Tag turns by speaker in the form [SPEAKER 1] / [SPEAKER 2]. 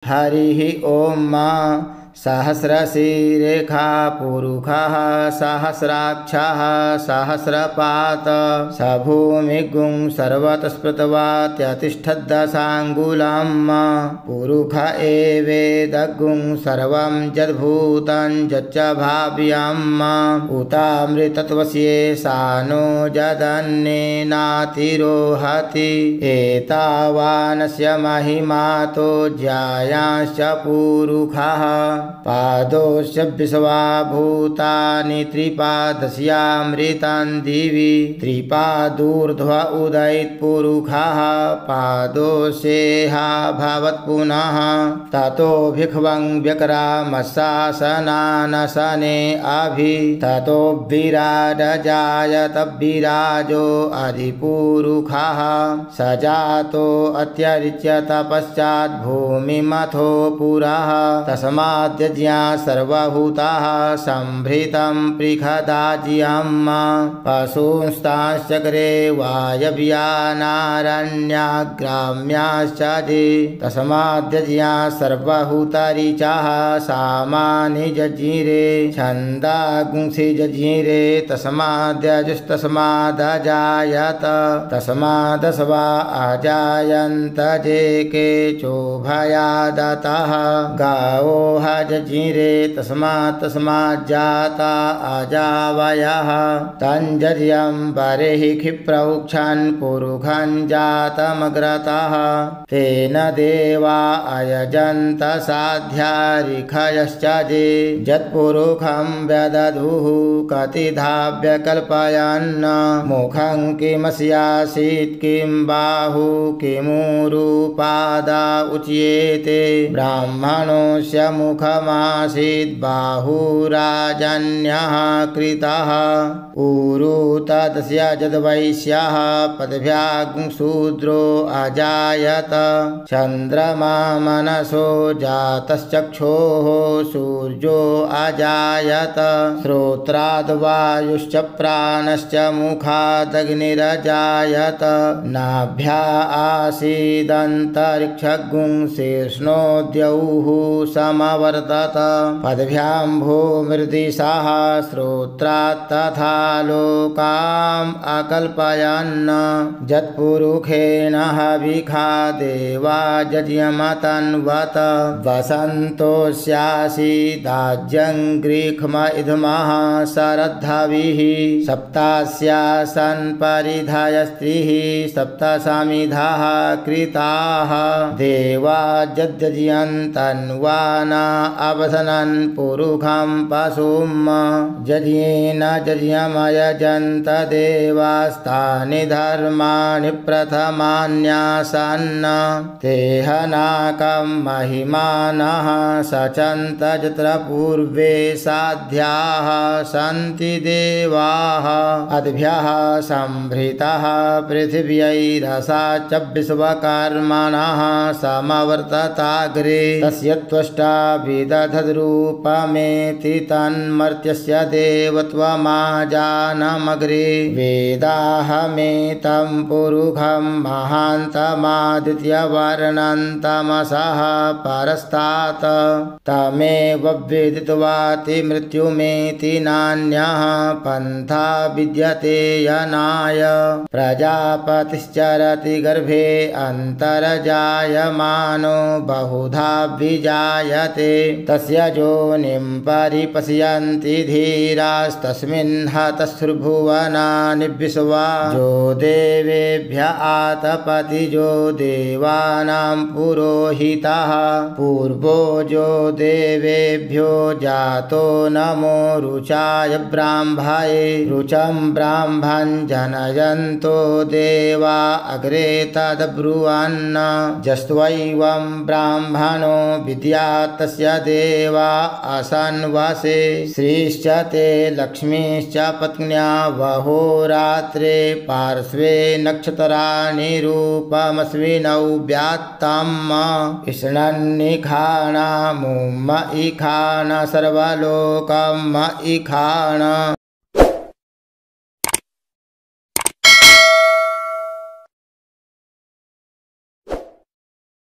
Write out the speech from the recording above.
[SPEAKER 1] हरिः ॐ सहस्रशीरेखा पुरुषः सहस्राक्षः सहस्रपात स भूमिगुं सर्वतस्पृतवात्यतिष्ठद्दशाङ्गुलं पुरुष एवेदगुं सर्वं यद्भूतं यच्च भाव्यम् उतामृतत्वस्ये सानो यदन्नेनातिरोहति एतावानस्य महिमातो ज्यायांश्च पुरुषः पादोश्च विश्वाभूतानि त्रिपादस्यामृतं दिवि त्रिपादूर्ध्व उदयत्पुरुषः पादोषेहा भवत् पुनः ततो भिक्वं व्यक्रामशासनानशने अभि ततो विराजजायत विराजो अधिपुरुषः स जातो अत्यरिच्य तपश्चात् भूमिमथो पुरः तस्माद्यज्ञा सर्वभूताः संभृतं पृखदाज्यं पशूंस्तांश्चक्रे वायव्यानारण्याग्राम्याश्च तस्माद्यज्ञा सर्वभूतरिचाः सामानि जज्ञिरे छन्दागुंसि जज्ञिरे तस्माद्यजुस्तस्मादजायत तस्मादस्वा अजायन्त जे केचोभयादतः गावो जज्ञिरे तस्माज्जाता अजावयः तञ्जर्यं बर्हिः क्षिप्रौक्षन् पुरुषं जातमग्रतः तेन देवा अयजन्त साध्या ऋषयश्च ये यत्पुरुषं व्यदधुः कतिधा व्यकल्पयन् मुखं किमस्यासीत् किं बाहु किमुरुपादा उच्येते ब्राह्मणोऽस्य मुखमासीत् बाहुराजन्यः कृतः ऊरु तदस्य यद्वैश्यः पदभ्यां शूद्रो अजायत चन्द्रमा मनसो जातश्चक्षोः सूर्यो अजायत श्रोत्राद्वायुश्च प्राणश्च मुखादग्निरजायत नाभ्या आसीदन्तरिक्षगुं शीर्ष्णोद्यौः समवर्तत पदभ्यां भूमिर्दिशाः श्रोत्रात् तथा लोकाम् अकल्पयन् यत्पुरुषेण हविखा देवा यज्ञमतन्वत वसन्तोऽस्यासीदाज्यं ग्रीष्म इदमः शरद्धविः सप्तास्यासन् परिधयस्त्रिः सप्तसमिधाः कृताः देवा यद्यज्ञन्तन्वाना अवसनन् पुरुषं पशुं यज्ञेन यज्ञमयजन्त देवास्तानि धर्माणि प्रथमान्यासन् तेहनाकं महिमानः सचन्त यत्र पूर्वे साध्याः सन्ति देवाः अद्भ्यः संभृतः पृथिव्यैरसा च विश्वकर्मणः समवर्तताग्रे तस्य त्वष्टा विदधद्रूपमेति तन्मर्त्यस्य देवत्वमाजानमग्रे वेदाहमेतं पुरुषं महान्तमादित्यवर्णन्तमसः परस्तात् तमेव वेदित्वाति मृत्युमेति नान्यः पन्था विद्यते यनाय प्रजापतिश्चरति गर्भे अन्तर्जायमानो बहुधा विजायते तस्य योनिं परिपश्यन्ति धीरास्तस्मिन् हतश्रुभुवनानि विश्वा जो देवेभ्य आतपति जो देवानां पुरोहितः पूर्वो जो देवेभ्यो जातो नमो रुचाय ब्राह्मये रुचं ब्राह्मं जनयन्तो देवा अग्रे तद्ब्रुवन् जस्त्वैवं ब्राह्मणो विद्यात् तस्य देवा असन्वसे श्रीश्च ते लक्ष्मीश्च पत्न्या वहोरात्रे पार्श्वे नक्षत्राणि रूपमस्विनौ व्यात्तम् इष्णन्निखाण मुम इखाण सर्वलोकम् इखाण।